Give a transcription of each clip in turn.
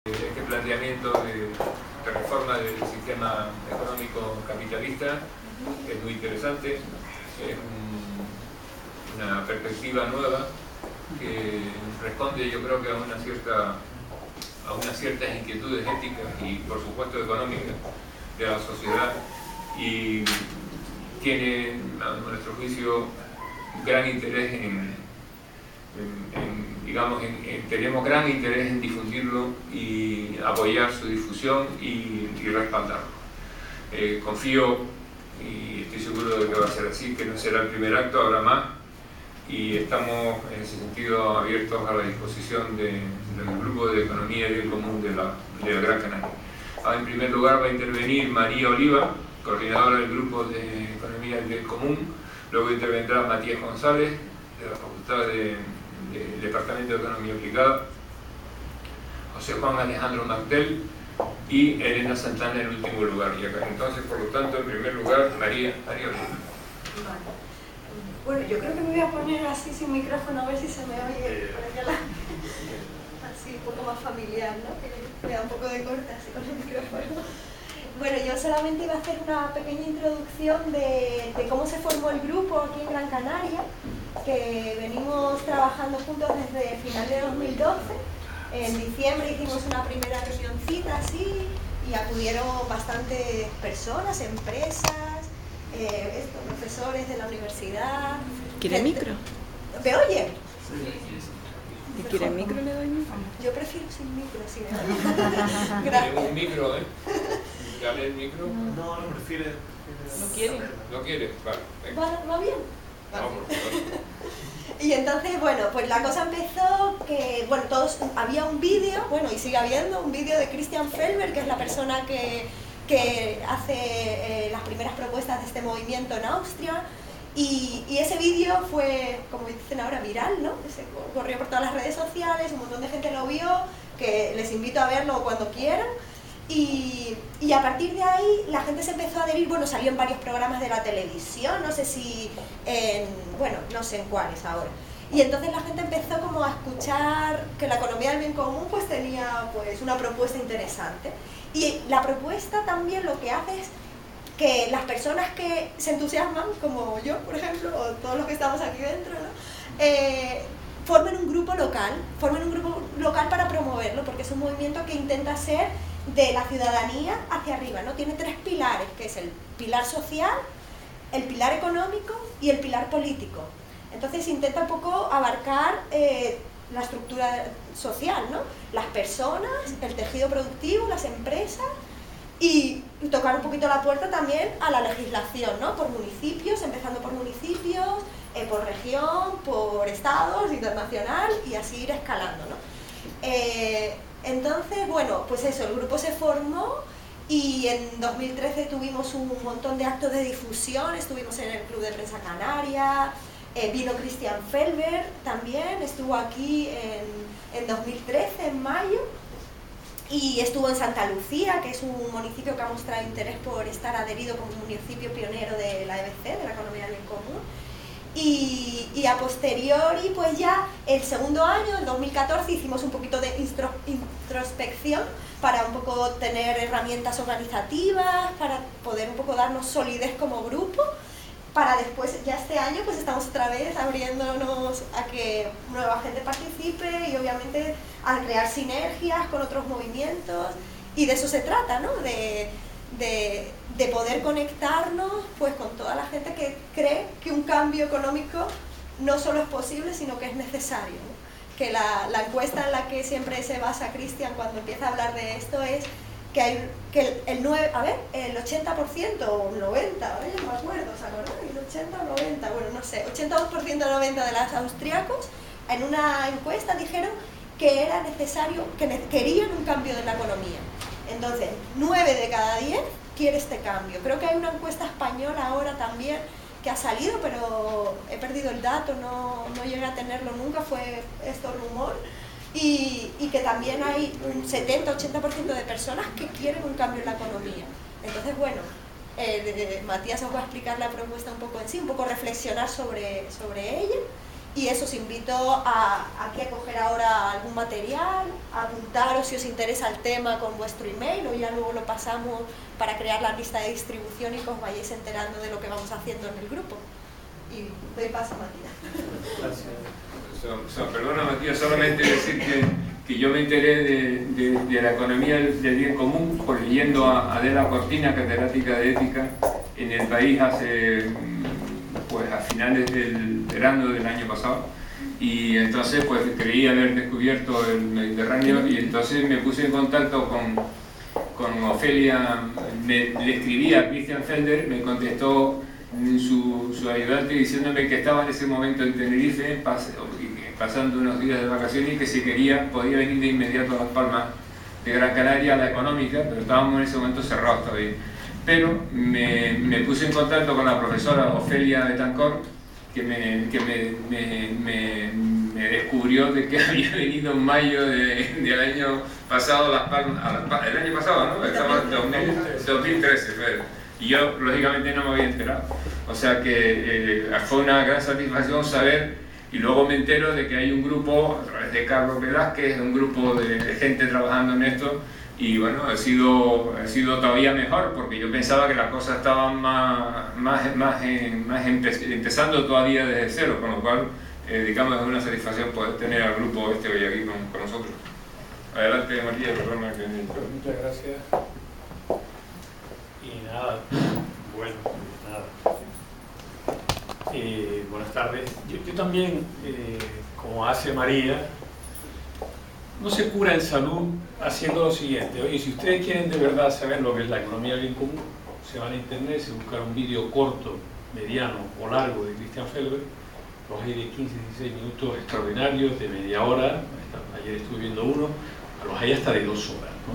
este planteamiento de reforma del sistema económico capitalista, que es muy interesante, es una perspectiva nueva que responde, yo creo que a unas ciertas inquietudes éticas y por supuesto económicas de la sociedad, y tiene a nuestro juicio gran interés tenemos gran interés en difundirlo y apoyar su difusión y respaldarlo. Confío y estoy seguro de que va a ser así, que no será el primer acto, habrá más, y estamos en ese sentido abiertos a la disposición del Grupo de Economía y Bien Común de la Gran Canaria. En primer lugar va a intervenir María Oliva, coordinadora del Grupo de Economía y Bien Común. Luego intervendrá Matías González, de la Facultad del Departamento de Economía Aplicada, José Juan Alejandro Martel y Elena Santana en último lugar. Y acá, entonces, por lo tanto, en primer lugar, María Oliva. Vale. Bueno, yo creo que me voy a poner así sin micrófono a ver si se me oye por acá así un poco más familiar, ¿no? Que me da un poco de corte así con el micrófono. Bueno, yo solamente iba a hacer una pequeña introducción de cómo se formó el grupo aquí en Gran Canaria, que venimos trabajando juntos desde el final de 2012. En diciembre hicimos una primera reunioncita así y acudieron bastantes personas, empresas, profesores de la universidad. ¿Quiere micro? ¿Me oye? ¿Le quiere micro? ¿Le doy micro? Yo prefiero sin micro, sí. Gracias. Un micro, ¿eh? ¿Dale el micro? No, no prefiere. ¿No quiere? ¿No quiere? Vale. ¿Va bien? Vamos, por favor. Y entonces, bueno, pues la cosa empezó que, bueno, había un vídeo, bueno, y sigue habiendo un vídeo de Christian Felber, que es la persona que hace las primeras propuestas de este movimiento en Austria, y ese vídeo fue, como dicen ahora, viral, ¿no? Se corrió por todas las redes sociales, un montón de gente lo vio, que les invito a verlo cuando quieran. Y a partir de ahí la gente se empezó a adherir, bueno, salió en varios programas de la televisión, no sé si no sé en cuáles ahora. Y entonces la gente empezó como a escuchar que la economía del bien común pues tenía pues una propuesta interesante. Y la propuesta también lo que hace es que las personas que se entusiasman, como yo, por ejemplo, o todos los que estamos aquí dentro, ¿no? Formen un grupo local para promoverlo, porque es un movimiento que intenta ser de la ciudadanía hacia arriba, ¿no? Tiene tres pilares, que es el pilar social, el pilar económico y el pilar político. Entonces intenta un poco abarcar la estructura social, ¿no? Las personas, el tejido productivo, las empresas, y tocar un poquito la puerta también a la legislación, ¿no? Por municipios, empezando por municipios, por región, por estados, internacional, y así ir escalando, ¿no? Entonces, bueno, pues eso, el grupo se formó y en 2013 tuvimos un montón de actos de difusión, estuvimos en el Club de Prensa Canaria, vino Christian Felber también, estuvo aquí en 2013, en mayo, y estuvo en Santa Lucía, que es un municipio que ha mostrado interés por estar adherido como municipio pionero de la EBC, de la Economía del Bien Común. Y a posteriori, pues ya el segundo año, en 2014, hicimos un poquito de introspección para un poco tener herramientas organizativas, para poder un poco darnos solidez como grupo, para después, ya este año, pues estamos otra vez abriéndonos a que nueva gente participe y obviamente a crear sinergias con otros movimientos, y de eso se trata, ¿no? De poder conectarnos pues con toda la gente que cree que un cambio económico no solo es posible, sino que es necesario, ¿no? Que la encuesta en la que siempre se basa Christian cuando empieza a hablar de esto es que el 80% o 90%, ¿vale? No me acuerdo, ¿os acordáis? ¿El 80 o 90? Bueno, no sé, 82% o 90% de los austriacos en una encuesta dijeron que era necesario, que querían un cambio de la economía. Entonces, 9 de cada 10 quiere este cambio. Creo que hay una encuesta española ahora también que ha salido, pero he perdido el dato, no llegué a tenerlo nunca, fue esto rumor. Y que también hay un 70-80% de personas que quieren un cambio en la economía. Entonces, bueno, Matías os va a explicar la propuesta un poco en sí, un poco reflexionar sobre ella. Y eso, os invito aquí a coger ahora algún material, a apuntaros si os interesa el tema con vuestro email, o ya luego lo pasamos para crear la lista de distribución y que os vayáis enterando de lo que vamos haciendo en el grupo. Y doy paso a Matías. Gracias. Perdona, Matías, solamente decir que yo me enteré de la economía del bien común por leyendo a Adela Cortina, catedrática de ética en El País pues a finales del verano del año pasado, y entonces pues creí haber descubierto el Mediterráneo, y entonces me puse en contacto con Ofelia, le escribí a Christian Felder, me contestó su ayudante diciéndome que estaba en ese momento en Tenerife pasando unos días de vacaciones y que si quería podía venir de inmediato a Las Palmas de Gran Canaria a la económica, pero estábamos en ese momento cerrados todavía. Pero me puse en contacto con la profesora Ofelia Betancourt, que me descubrió de que había venido en mayo del año pasado a Las Palmas, el año pasado, ¿no? Estaba en 2013, y yo lógicamente no me había enterado. O sea que fue una gran satisfacción saber, y luego me entero de que hay un grupo, a través de Carlos Velázquez, un grupo de gente trabajando en esto. Y bueno, ha sido todavía mejor, porque yo pensaba que las cosas estaban empezando todavía desde cero, con lo cual, digamos, es una satisfacción poder tener al grupo hoy aquí con nosotros. Adelante, María, perdona que... Muchas gracias. Y nada, bueno, buenas tardes. Yo también, como hace María, no se cura en salud haciendo lo siguiente. Oye, si ustedes quieren de verdad saber lo que es la economía del bien común, se van a internet, se buscan un vídeo corto, mediano o largo de Christian Felber, los hay de 15, 16 minutos extraordinarios, de media hora, ayer estuve viendo uno, los hay hasta de 2 horas, ¿no?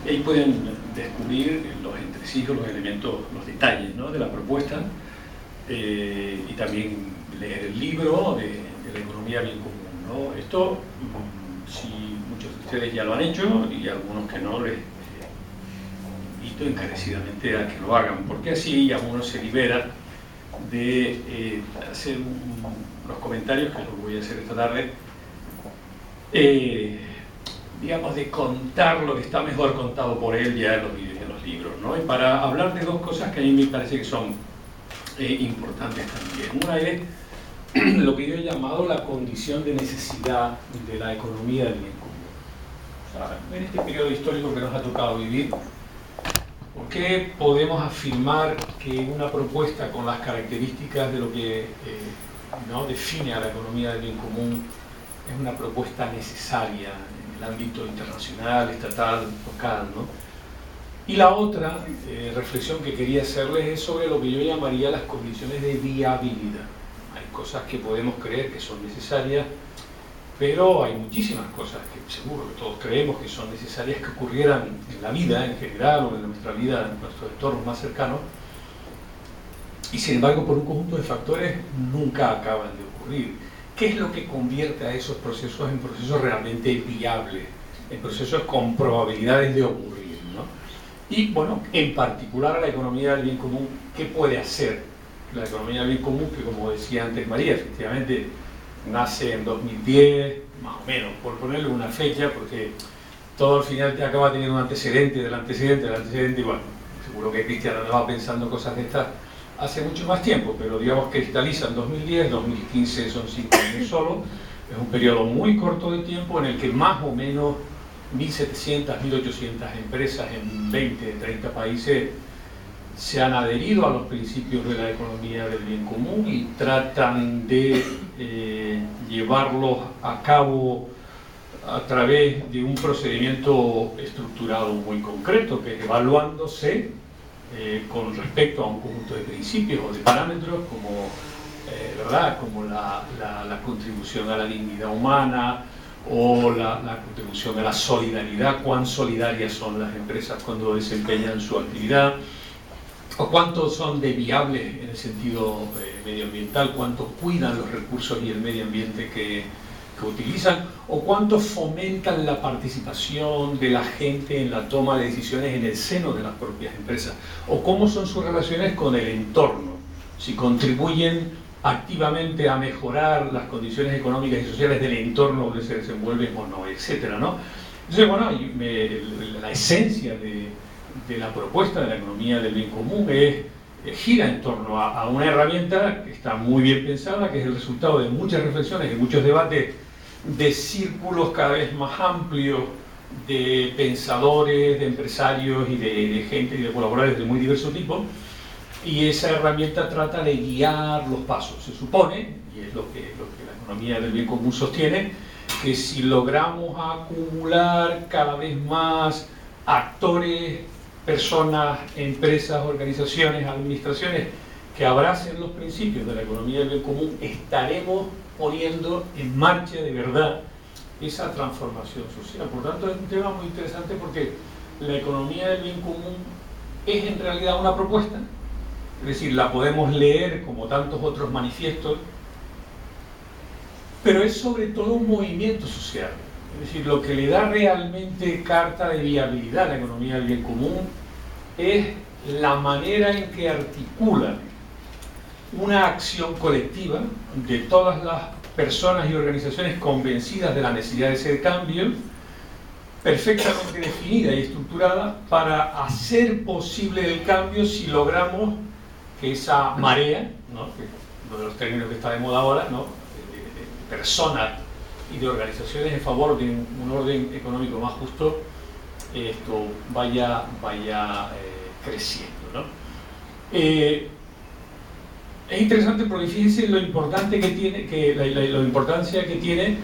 Y ahí pueden descubrir los entresijos, los elementos, los detalles, ¿no?, de la propuesta, y también leer el libro de la economía del bien común, ¿no? Esto, si muchos de ustedes ya lo han hecho y algunos que no, les invito encarecidamente a que lo hagan, porque así ya uno se libera de hacer unos comentarios, que es lo que voy a hacer esta tarde, digamos, de contar lo que está mejor contado por él ya en los vídeos y en los libros, ¿no? Y para hablar de 2 cosas que a mí me parece que son importantes también. Una es lo que yo he llamado la condición de necesidad de la economía del bien común. O sea, en este periodo histórico que nos ha tocado vivir, ¿por qué podemos afirmar que una propuesta con las características de lo que ¿no?, define a la economía del bien común es una propuesta necesaria en el ámbito internacional, estatal, local, ¿no? Y la otra reflexión que quería hacerles es sobre lo que yo llamaría las condiciones de viabilidad. Hay cosas que podemos creer que son necesarias, pero hay muchísimas cosas que seguro que todos creemos que son necesarias que ocurrieran en la vida en general o en nuestra vida, en nuestros entornos más cercanos, y sin embargo por un conjunto de factores nunca acaban de ocurrir. ¿Qué es lo que convierte a esos procesos en procesos realmente viables, en procesos con probabilidades de ocurrir, ¿no? Y bueno, en particular a la economía del bien común, ¿qué puede hacer la economía del bien común? Que, como decía antes María, efectivamente nace en 2010, más o menos, por ponerle una fecha, porque todo al final te acaba teniendo un antecedente del antecedente del antecedente, y bueno, seguro que Cristian andaba pensando cosas de estas hace mucho más tiempo, pero digamos que cristaliza en 2010, 2015 son 5 años solo, es un periodo muy corto de tiempo en el que más o menos 1.700, 1.800 empresas en 20, 30 países se han adherido a los principios de la economía del bien común y tratan de llevarlos a cabo a través de un procedimiento estructurado muy concreto, que es evaluándose con respecto a un conjunto de principios o de parámetros como, ¿verdad?, como la contribución a la dignidad humana o la contribución a la solidaridad, cuán solidarias son las empresas cuando desempeñan su actividad, o cuántos son de viables en el sentido medioambiental, cuántos cuidan los recursos y el medio ambiente que utilizan, o cuántos fomentan la participación de la gente en la toma de decisiones en el seno de las propias empresas, o cómo son sus relaciones con el entorno, si contribuyen activamente a mejorar las condiciones económicas y sociales del entorno donde se desenvuelven o no, etcétera, ¿no? Entonces, bueno, la esencia de la propuesta de la economía del bien común gira en torno a una herramienta que está muy bien pensada, que es el resultado de muchas reflexiones, de muchos debates, de círculos cada vez más amplios, de pensadores, de empresarios y de gente y de colaboradores de muy diverso tipo, y esa herramienta trata de guiar los pasos. Se supone, y es lo que la economía del bien común sostiene, que si logramos acumular cada vez más actores, personas, empresas, organizaciones, administraciones que abracen los principios de la economía del bien común, estaremos poniendo en marcha de verdad esa transformación social. Por tanto, es un tema muy interesante porque la economía del bien común es en realidad una propuesta, es decir, la podemos leer como tantos otros manifiestos, pero es sobre todo un movimiento social. Es decir, lo que le da realmente carta de viabilidad a la economía del bien común es la manera en que articula una acción colectiva de todas las personas y organizaciones convencidas de la necesidad de ese cambio, perfectamente definida y estructurada para hacer posible el cambio si logramos que esa marea, ¿no?, que uno de los términos que está de moda ahora, ¿no?, de personas y de organizaciones en favor de un orden económico más justo, esto vaya creciendo, ¿no? Es interesante porque fíjense lo importante que tiene, la importancia que tiene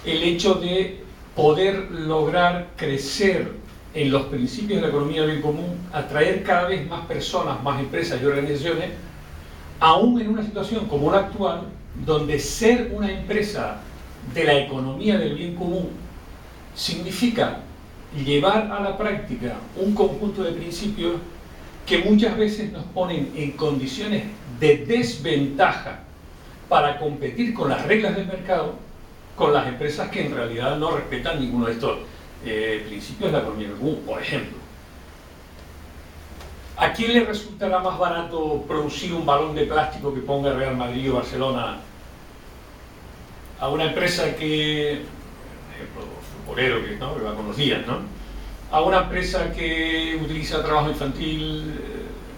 el hecho de poder lograr crecer en los principios de la economía del bien común, atraer cada vez más personas, más empresas y organizaciones, aún en una situación como la actual, donde ser una empresa de la economía del bien común significa llevar a la práctica un conjunto de principios que muchas veces nos ponen en condiciones de desventaja para competir con las reglas del mercado, con las empresas que en realidad no respetan ninguno de estos principios de la economía del común. Por ejemplo, ¿a quién le resultará más barato producir un balón de plástico que ponga Real Madrid o Barcelona? A una empresa que, por ejemplo, futbolero que, ¿no?, que va con los días, ¿no? A una empresa que utiliza trabajo infantil,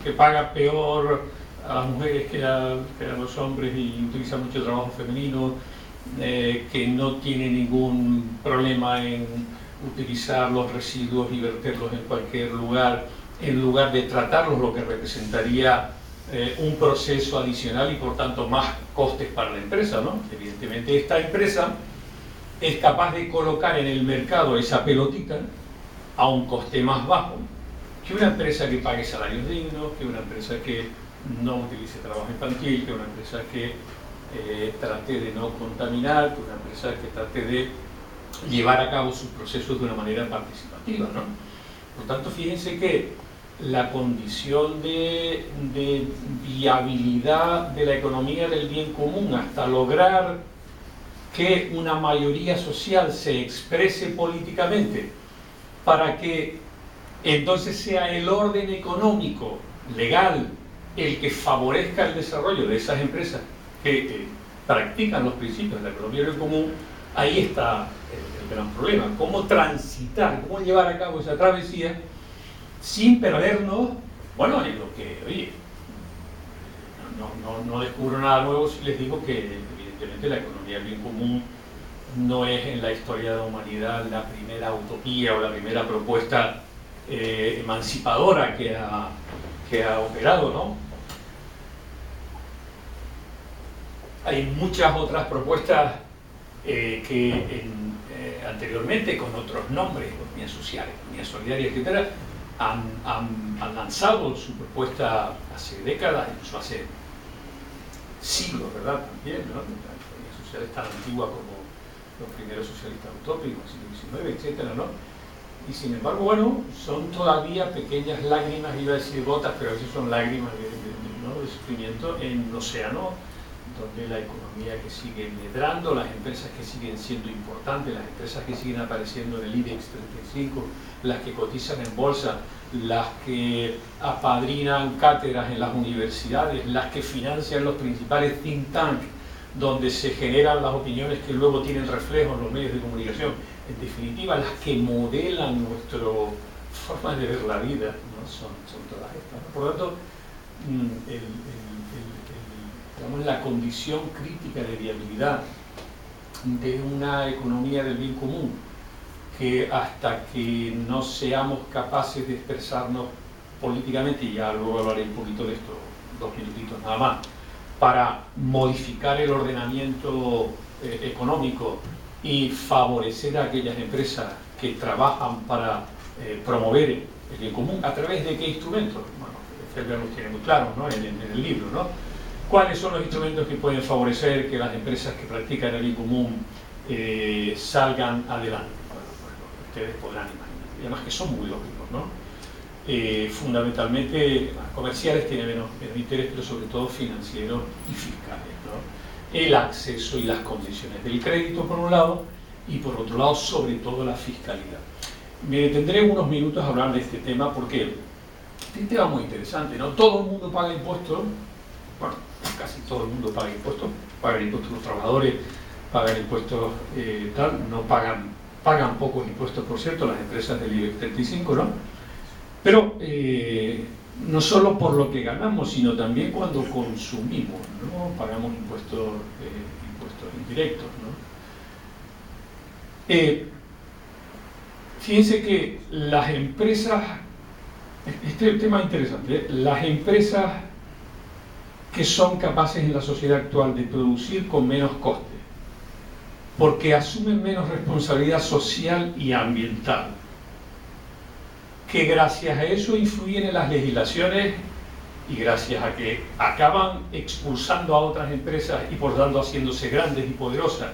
que paga peor a las mujeres que a los hombres y utiliza mucho trabajo femenino, que no tiene ningún problema en utilizar los residuos y verterlos en cualquier lugar, en lugar de tratarlos, lo que representaría un proceso adicional y por tanto más costes para la empresa, ¿no? Evidentemente esta empresa es capaz de colocar en el mercado esa pelotita a un coste más bajo que una empresa que pague salarios dignos, que una empresa que no utilice trabajo infantil, que una empresa que trate de no contaminar, que una empresa que trate de llevar a cabo sus procesos de una manera participativa, ¿no? Por tanto, fíjense que la condición de viabilidad de la economía del bien común hasta lograr que una mayoría social se exprese políticamente para que entonces sea el orden económico, legal, el que favorezca el desarrollo de esas empresas que practican los principios de la economía del común, ahí está el gran problema. Cómo transitar, cómo llevar a cabo esa travesía sin perdernos, bueno, en lo que, oye, no descubro nada nuevo si les digo que evidentemente la economía del bien común no es en la historia de la humanidad la primera utopía o la primera propuesta emancipadora que ha operado, ¿no? Hay muchas otras propuestas que anteriormente, con otros nombres, economía social, economía solidaria, etc., han lanzado su propuesta hace décadas, incluso hace siglos, ¿verdad? También, ¿no? La economía social es tan antigua como los primeros socialistas utópicos, siglo XIX, etc., ¿no? Y sin embargo, bueno, son todavía pequeñas lágrimas, iba a decir gotas, pero a veces son lágrimas, ¿no?, de sufrimiento en un océano donde la economía que sigue medrando, las empresas que siguen siendo importantes, las empresas que siguen apareciendo en el IBEX 35, las que cotizan en bolsa, las que apadrinan cátedras en las universidades, las que financian los principales think tanks, donde se generan las opiniones que luego tienen reflejo en los medios de comunicación, en definitiva las que modelan nuestra forma de ver la vida, ¿no? son todas estas, ¿no? Por lo tanto, digamos, la condición crítica de viabilidad de una economía del bien común, que hasta que no seamos capaces de expresarnos políticamente, y ya luego hablaré un poquito de esto, 2 minutitos nada más, para modificar el ordenamiento económico y favorecer a aquellas empresas que trabajan para promover el bien común, ¿a través de qué instrumentos? Bueno, Felber los tiene muy claros, ¿no? en el libro, ¿no? ¿Cuáles son los instrumentos que pueden favorecer que las empresas que practican el bien común salgan adelante? Bueno, ustedes podrán imaginar, y además que son muy lógicos, ¿no? Fundamentalmente, las comerciales tienen menos interés, pero sobre todo financieros y fiscales, ¿no? El acceso y las condiciones del crédito, por un lado, y por otro lado, sobre todo la fiscalidad. Me detendré unos minutos a hablar de este tema porque este tema es muy interesante, ¿no? Todo el mundo paga impuestos, bueno, casi todo el mundo paga impuestos los trabajadores pagan impuestos, no pagan pocos impuestos, por cierto, las empresas del IBEX 35, ¿no? Pero no solo por lo que ganamos, sino también cuando consumimos, ¿no? Pagamos impuestos indirectos, ¿no? Fíjense que las empresas, este tema es interesante, ¿eh? Las empresas que son capaces en la sociedad actual de producir con menos coste, porque asumen menos responsabilidad social y ambiental, que gracias a eso influyen en las legislaciones y gracias a que acaban expulsando a otras empresas y por tanto haciéndose grandes y poderosas,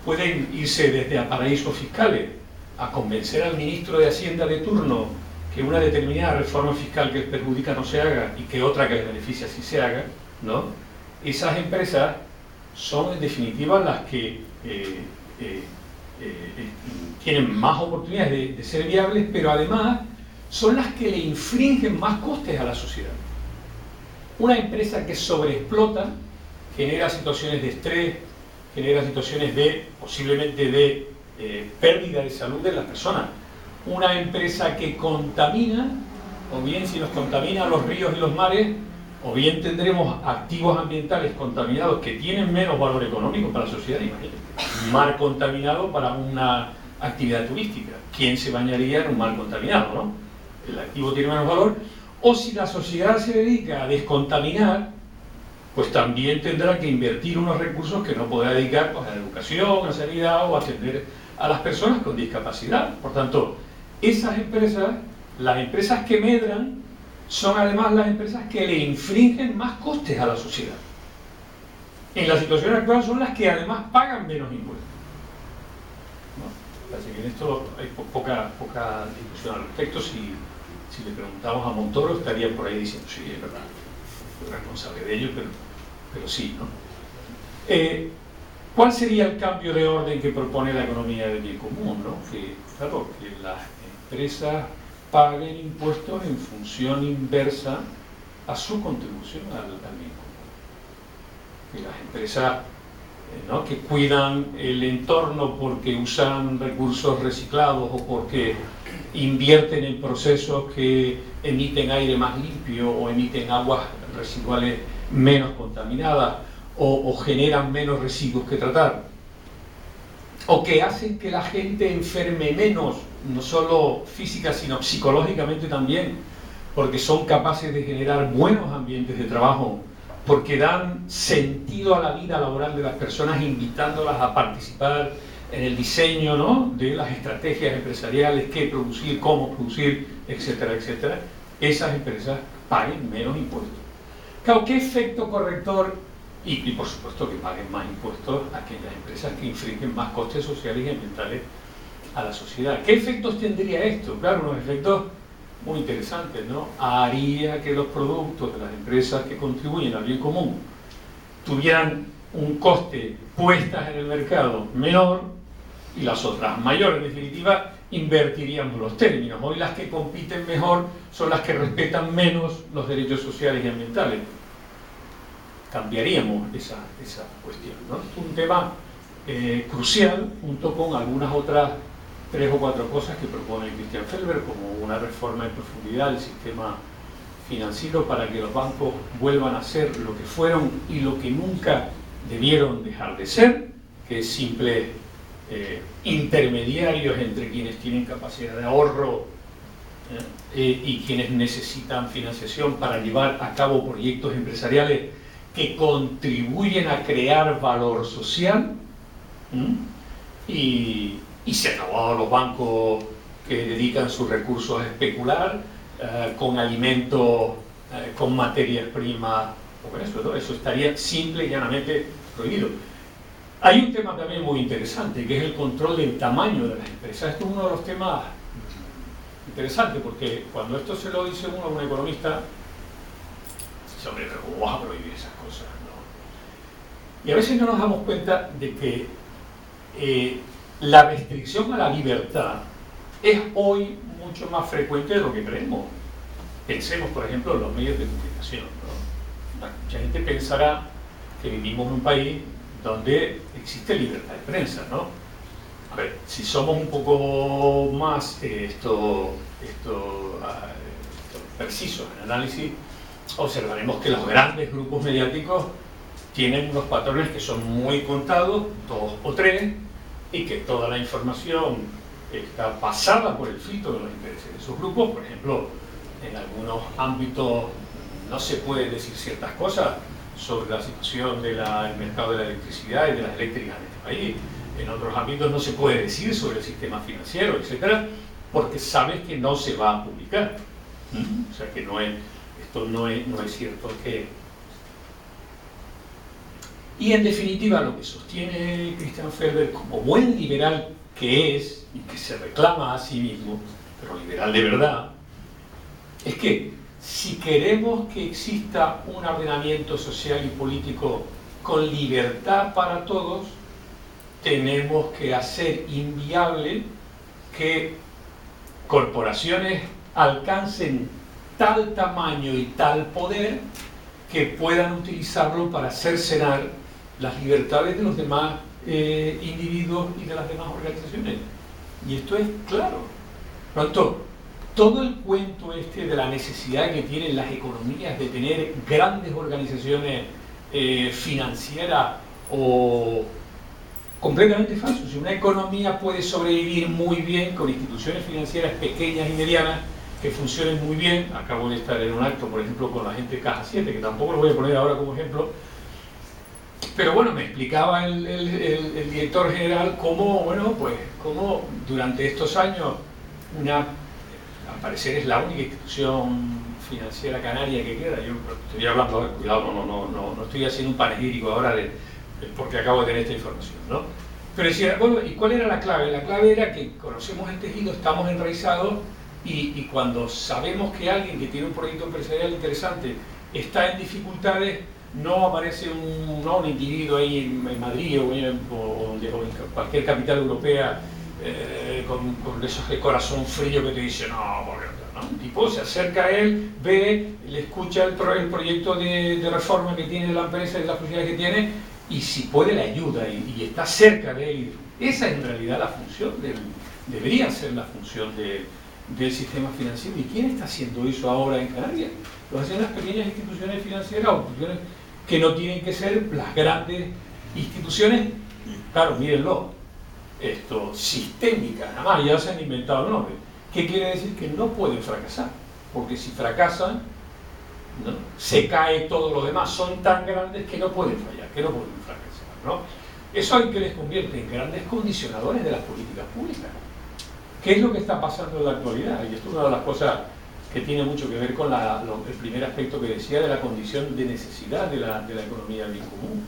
pueden irse desde a paraísos fiscales a convencer al ministro de Hacienda de turno que una determinada reforma fiscal que les perjudica no se haga y que otra que les beneficia sí se haga, ¿no? Esas empresas son en definitiva las que tienen más oportunidades de ser viables, pero además son las que le infringen más costes a la sociedad. Una empresa que sobreexplota genera situaciones de estrés, genera situaciones de, posiblemente de pérdida de salud de las personas. Una empresa que contamina, o bien si nos contamina los ríos y los mares, o bien tendremos activos ambientales contaminados que tienen menos valor económico para la sociedad. Imagínate, un mar contaminado para una actividad turística. ¿Quién se bañaría en un mar contaminado, no? El activo tiene menos valor. O si la sociedad se dedica a descontaminar, pues también tendrá que invertir unos recursos que no podrá dedicar, pues, a la educación, a sanidad o a atender a las personas con discapacidad. Por tanto, esas empresas, las empresas que medran, son además las empresas que le infringen más costes a la sociedad. En la situación actual son las que además pagan menos impuestos, ¿no? Así que en esto hay poca discusión al respecto. Si le preguntamos a Montoro, estaría por ahí diciendo, sí, es verdad, soy responsable de ello, pero sí, ¿no? ¿Cuál sería el cambio de orden que propone la economía del bien común, ¿no? Claro, que las empresas paguen impuestos en función inversa a su contribución al bien común. Que las empresas, ¿no?, que cuidan el entorno porque usan recursos reciclados o porque invierten en procesos que emiten aire más limpio o emiten aguas residuales menos contaminadas o generan menos residuos que tratar, o que hacen que la gente enferme menos, no solo física sino psicológicamente también, porque son capaces de generar buenos ambientes de trabajo, porque dan sentido a la vida laboral de las personas, invitándolas a participar en el diseño, ¿no?, de las estrategias empresariales, qué producir, cómo producir, etcétera, etcétera. Esas empresas paguen menos impuestos. Claro, ¿qué efecto corrector? Y por supuesto que paguen más impuestos a aquellas empresas que infringen más costes sociales y ambientales a la sociedad. ¿Qué efectos tendría esto? Claro, unos efectos muy interesantes, ¿no? Haría que los productos de las empresas que contribuyen al bien común tuvieran un coste puestas en el mercado menor y las otras mayor. En definitiva, invertiríamos los términos. Hoy las que compiten mejor son las que respetan menos los derechos sociales y ambientales. Cambiaríamos esa cuestión, ¿no? Es un tema crucial, junto con algunas otras 3 o 4 cosas que propone Christian Felber, como una reforma en profundidad del sistema financiero para que los bancos vuelvan a ser lo que fueron y lo que nunca debieron dejar de ser, que es simples intermediarios entre quienes tienen capacidad de ahorro y quienes necesitan financiación para llevar a cabo proyectos empresariales que contribuyen a crear valor social. Y se acabó los bancos que dedican sus recursos a especular con alimentos, con materias primas, o con eso, ¿no? Eso estaría simple y llanamente prohibido. Hay un tema también muy interesante, que es el control del tamaño de las empresas. Esto es uno de los temas interesantes, porque cuando esto se lo dice uno a un economista, dice, hombre, pero ¿cómo vas a prohibir esas cosas? ¿No? Y a veces no nos damos cuenta de que la restricción a la libertad es hoy mucho más frecuente de lo que creemos. Pensemos, por ejemplo, en los medios de comunicación, ¿no? Mucha gente pensará que vivimos en un país donde existe libertad de prensa, ¿no? A ver, si somos un poco más precisos en el análisis, observaremos que los grandes grupos mediáticos tienen unos patrones que son muy contados, 2 o 3, y que toda la información está pasada por el filtro de los intereses de esos grupos. Por ejemplo, en algunos ámbitos no se puede decir ciertas cosas sobre la situación del mercado de la electricidad y de las eléctricas en este país. En otros ámbitos no se puede decir sobre el sistema financiero, etcétera, porque sabes que no se va a publicar. O sea que esto no es cierto que... Y en definitiva, lo que sostiene Christian Felber, como buen liberal que es y que se reclama a sí mismo, pero liberal de verdad, es que si queremos que exista un ordenamiento social y político con libertad para todos, tenemos que hacer inviable que corporaciones alcancen tal tamaño y tal poder que puedan utilizarlo para cercenar las libertades de los demás individuos y de las demás organizaciones. Y esto es claro. Por lo tanto, todo el cuento de la necesidad que tienen las economías de tener grandes organizaciones financieras o completamente falso. Si una economía puede sobrevivir muy bien con instituciones financieras pequeñas y medianas que funcionen muy bien, acabo de estar en un acto, por ejemplo, con la gente de Caja 7, que tampoco lo voy a poner ahora como ejemplo, pero bueno, me explicaba el director general cómo durante estos años al parecer es la única institución financiera canaria que queda. Yo estoy hablando, cuidado, no estoy haciendo un panegírico ahora porque acabo de tener esta información, ¿no? Pero decía, bueno, ¿y cuál era la clave? La clave era que conocemos el tejido, estamos enraizados y cuando sabemos que alguien que tiene un proyecto empresarial interesante está en dificultades, no aparece un individuo ahí en Madrid o en cualquier capital europea con esos de corazón frío que te dice no, porque no. Un tipo se acerca a él, ve, le escucha el proyecto de reforma que tiene la empresa y las posibilidades que tiene, y si puede le ayuda y está cerca de él. Esa es en realidad la función, debería ser la función del sistema financiero. ¿Y quién está haciendo eso ahora en Canarias? Lo hacen las pequeñas instituciones financieras o instituciones que no tienen que ser las grandes instituciones, claro, mírenlo, sistémicas, nada más, ya se han inventado el nombre. ¿Qué quiere decir? Que no pueden fracasar, porque si fracasan, ¿no?, se cae todo lo demás, son tan grandes que no pueden fallar, que no pueden fracasar, ¿no? Eso hay que les convierte en grandes condicionadores de las políticas públicas. ¿Qué es lo que está pasando en la actualidad? Y esto es una de las cosas que tiene mucho que ver con el primer aspecto que decía de la condición de necesidad de la economía del bien común.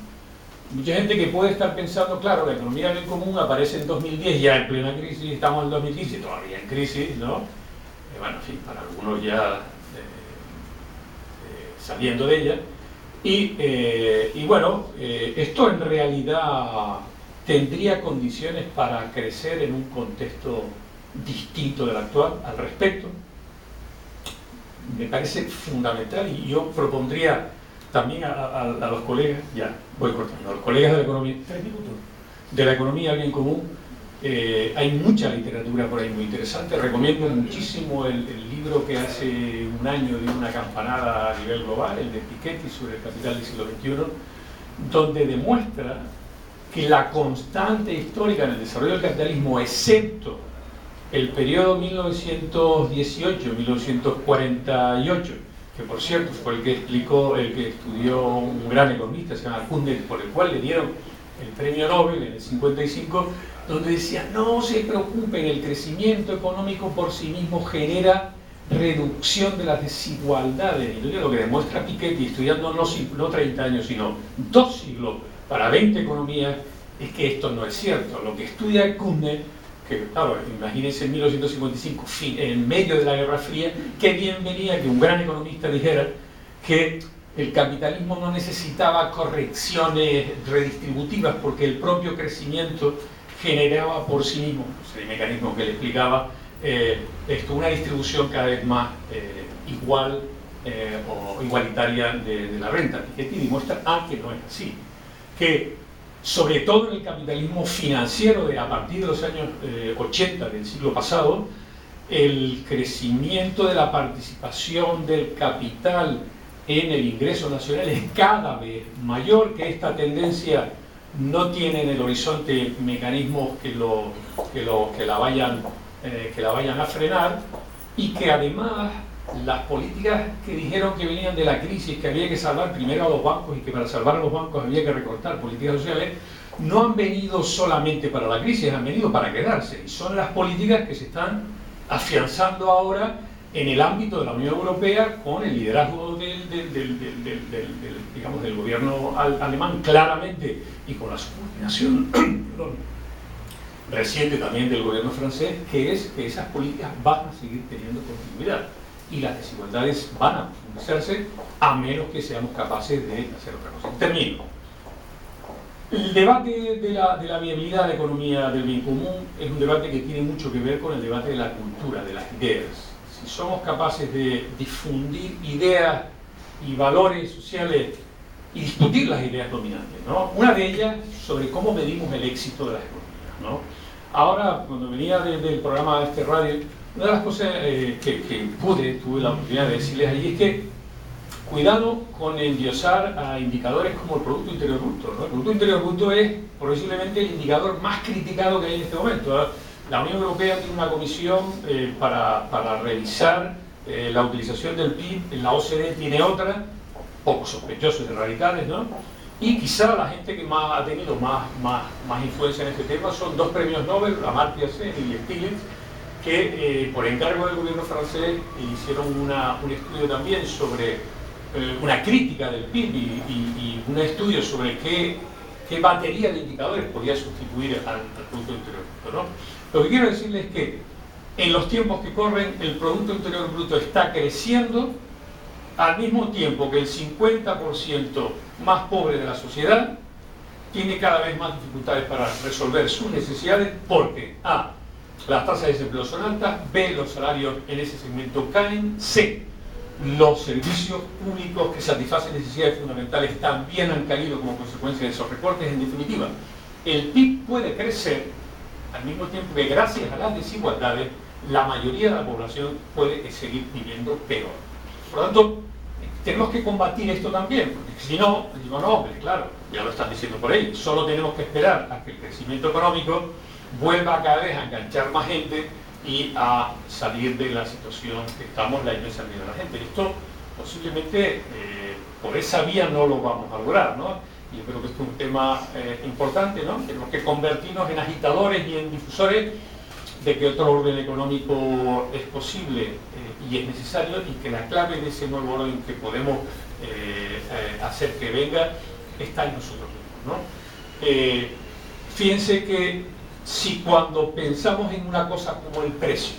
Mucha gente que puede estar pensando, claro, la economía del bien común aparece en 2010, ya en plena crisis, estamos en 2015, todavía en crisis, ¿no? Bueno, en fin, para algunos ya saliendo de ella, Y bueno, esto en realidad tendría condiciones para crecer en un contexto distinto del actual al respecto. Me parece fundamental, y yo propondría también a los colegas, ya voy cortando, a los colegas de la economía, 3 minutos, de la economía del bien común. Hay mucha literatura por ahí muy interesante. Recomiendo muchísimo el libro que hace un año dio una campanada a nivel global, el de Piketty sobre el capital del siglo XXI, donde demuestra que la constante histórica en el desarrollo del capitalismo, excepto el periodo 1918-1948, que por cierto fue el que explicó, el que estudió un gran economista, se llama Kuhn, por el cual le dieron el premio Nobel en el 55, donde decía, no se preocupen, el crecimiento económico por sí mismo genera reducción de las desigualdades. Y lo que demuestra Piketty, estudiando no 30 años, sino 2 siglos para 20 economías, es que esto no es cierto. Lo que estudia Kuhn, que claro, imagínense en 1955, en medio de la Guerra Fría, qué bien venía que un gran economista dijera que el capitalismo no necesitaba correcciones redistributivas porque el propio crecimiento generaba por sí mismo, el mecanismo que le explicaba, una distribución cada vez más igual o igualitaria de la renta. Piketty demuestra que no es así, que sobre todo en el capitalismo financiero a partir de los años 80 del siglo pasado, el crecimiento de la participación del capital en el ingreso nacional es cada vez mayor, que esta tendencia no tiene en el horizonte mecanismos que la vayan a frenar, y que además las políticas que dijeron que venían de la crisis, que había que salvar primero a los bancos y que para salvar a los bancos había que recortar políticas sociales, no han venido solamente para la crisis, han venido para quedarse, y son las políticas que se están afianzando ahora en el ámbito de la Unión Europea con el liderazgo del gobierno alemán claramente, y con la subordinación reciente también del gobierno francés, que es que esas políticas van a seguir teniendo continuidad y las desigualdades van a profundizarse a menos que seamos capaces de hacer otra cosa. Termino. El debate de la viabilidad de la economía del bien común es un debate que tiene mucho que ver con el debate de la cultura, de las ideas. Si somos capaces de difundir ideas y valores sociales y discutir las ideas dominantes, ¿no? Una de ellas sobre cómo medimos el éxito de las economías, ¿no? Ahora, cuando venía del programa de este radio, una de las cosas que tuve la oportunidad de decirles allí es que cuidado con endiosar a indicadores como el Producto Interior Bruto, ¿no? El Producto Interior Bruto es posiblemente el indicador más criticado que hay en este momento, ¿no? La Unión Europea tiene una comisión para revisar la utilización del PIB, la OCDE tiene otra, poco sospechosos de radicales, ¿no? Y quizá la gente que ha tenido más influencia en este tema son 2 premios Nobel, Amartya Sen y Stiglitz, que por encargo del gobierno francés hicieron un estudio también sobre una crítica del PIB y un estudio sobre qué batería de indicadores podía sustituir al Producto Interior Bruto, ¿no? Lo que quiero decirles es que en los tiempos que corren el Producto Interior Bruto está creciendo al mismo tiempo que el 50% más pobre de la sociedad tiene cada vez más dificultades para resolver sus necesidades porque A, las tasas de desempleo son altas, B, los salarios en ese segmento caen, C, los servicios públicos que satisfacen necesidades fundamentales también han caído como consecuencia de esos recortes. En definitiva, el PIB puede crecer al mismo tiempo que gracias a las desigualdades la mayoría de la población puede seguir viviendo peor. Por lo tanto, tenemos que combatir esto también, porque si no, digo, no, hombre, claro, ya lo están diciendo por ahí, solo tenemos que esperar a que el crecimiento económico vuelva cada vez a enganchar más gente y a salir de la situación que estamos, la inmensa mayoría de la gente. Esto posiblemente por esa vía no lo vamos a lograr, ¿no? Y yo creo que esto es un tema importante, ¿no? Tenemos que convertirnos en agitadores y en difusores de que otro orden económico es posible y es necesario, y que la clave de ese nuevo orden que podemos hacer que venga está en nosotros mismos, ¿no? Fíjense que si cuando pensamos en una cosa como el precio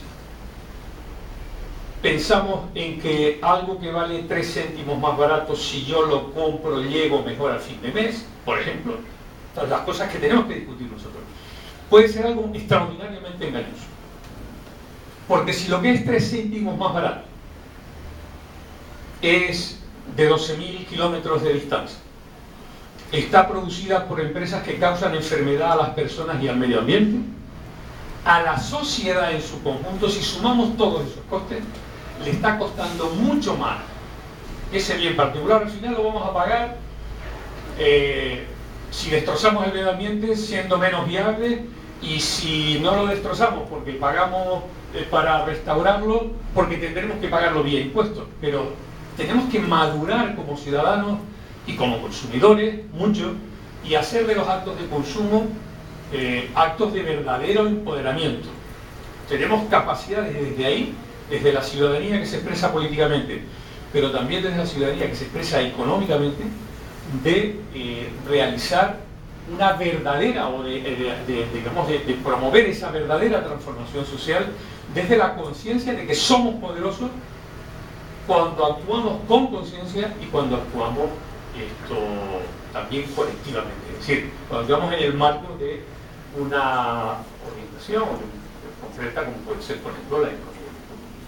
pensamos en que algo que vale 3 céntimos más barato, si yo lo compro, llego mejor al fin de mes, por ejemplo. Todas las cosas que tenemos que discutir nosotros. Puede ser algo extraordinariamente engañoso. Porque si lo que es 3 céntimos más barato es de 12.000 kilómetros de distancia, está producida por empresas que causan enfermedad a las personas y al medio ambiente, a la sociedad en su conjunto, si sumamos todos esos costes, le está costando mucho más ese bien particular. Al final lo vamos a pagar si destrozamos el medio ambiente, siendo menos viable, y si no lo destrozamos porque pagamos para restaurarlo, porque tendremos que pagarlo vía impuestos. Pero tenemos que madurar como ciudadanos y como consumidores mucho, y hacer de los actos de consumo actos de verdadero empoderamiento. Tenemos capacidades desde ahí, desde la ciudadanía que se expresa políticamente, pero también desde la ciudadanía que se expresa económicamente, de realizar una verdadera, o de promover esa verdadera transformación social desde la conciencia de que somos poderosos cuando actuamos con conciencia y cuando actuamos también colectivamente. Es decir, cuando actuamos en el marco de una orientación concreta, como puede ser, por ejemplo, la economía.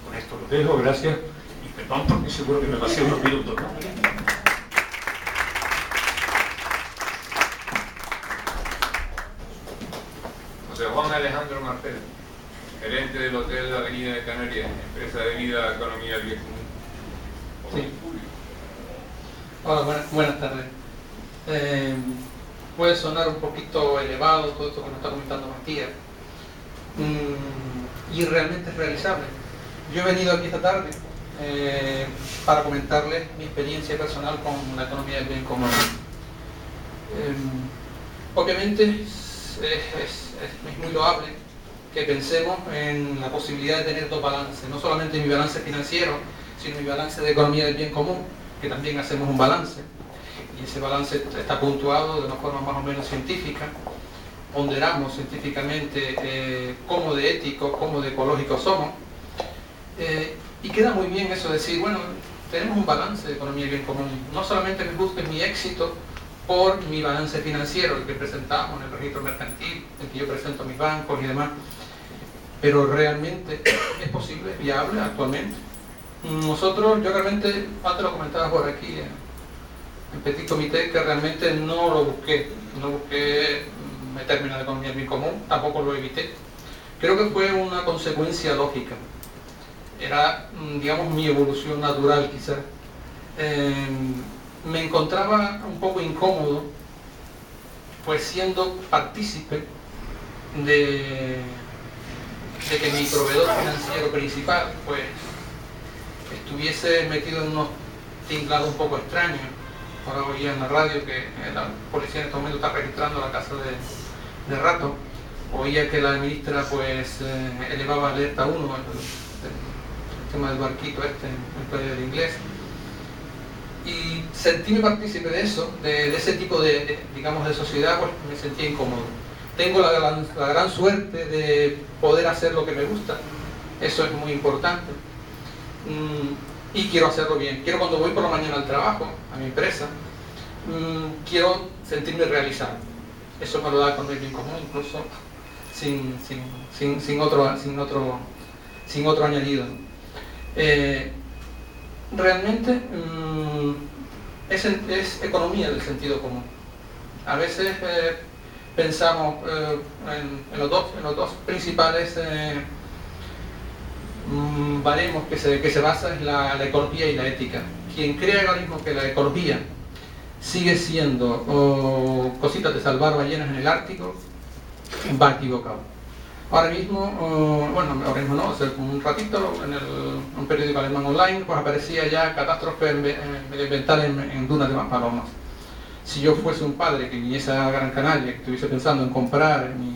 Con esto lo dejo, gracias, y perdón porque seguro que me pasé unos minutos, ¿no? José Juan Alejandro Martel, gerente del Hotel Avenida de Canarias, empresa de vida Economía del Bien Común. Sí. Hola, buenas tardes. Puede sonar un poquito elevado todo esto que nos está comentando Matías, y realmente es realizable. Yo he venido aquí esta tarde para comentarles mi experiencia personal con la economía del bien común. Obviamente es muy loable que pensemos en la posibilidad de tener dos balances, no solamente mi balance financiero, sino mi balance de economía del bien común, que también hacemos un balance, y ese balance está puntuado de una forma más o menos científica. Ponderamos científicamente cómo de éticos, cómo de ecológicos somos, y queda muy bien eso de decir, bueno, tenemos un balance de economía y bien común. No solamente me busques mi éxito por mi balance financiero, el que presentamos en el registro mercantil, el que yo presento a mis bancos y demás, pero realmente es posible, es viable actualmente. Nosotros, yo realmente, antes lo comentaba por aquí en Petit Comité, que realmente no lo busqué, no busqué meterme en la economía del bien común, tampoco lo evité. Creo que fue una consecuencia lógica. Era, digamos, mi evolución natural quizás. Me encontraba un poco incómodo, pues siendo partícipe de que mi proveedor financiero principal, pues, estuviese metido en unos tinglado un poco extraño. Ahora oía en la radio que la policía en este momento está registrando la casa de Rato. Oía que la ministra pues elevaba alerta 1, el tema del barquito en Playa del Inglés. Y sentirme partícipe de eso, de ese tipo digamos, de sociedad, pues me sentía incómodo. Tengo la gran suerte de poder hacer lo que me gusta, eso es muy importante. Y quiero hacerlo bien. Quiero, cuando voy por la mañana al trabajo, a mi empresa, quiero sentirme realizado. Eso me lo da con el bien común, incluso sin otro añadido. Realmente es economía del sentido común. A veces pensamos en los dos principales baremos que se basa en la ecología y la ética. Quien crea ahora mismo que la ecología sigue siendo cositas de salvar ballenas en el Ártico, va equivocado. Ahora mismo, no, hace un ratito en un periódico alemán online, pues aparecía ya catástrofe medioambiental en dunas de Maspalomas. Si yo fuese un padre que viniese a Gran Canaria, que estuviese pensando en comprar mi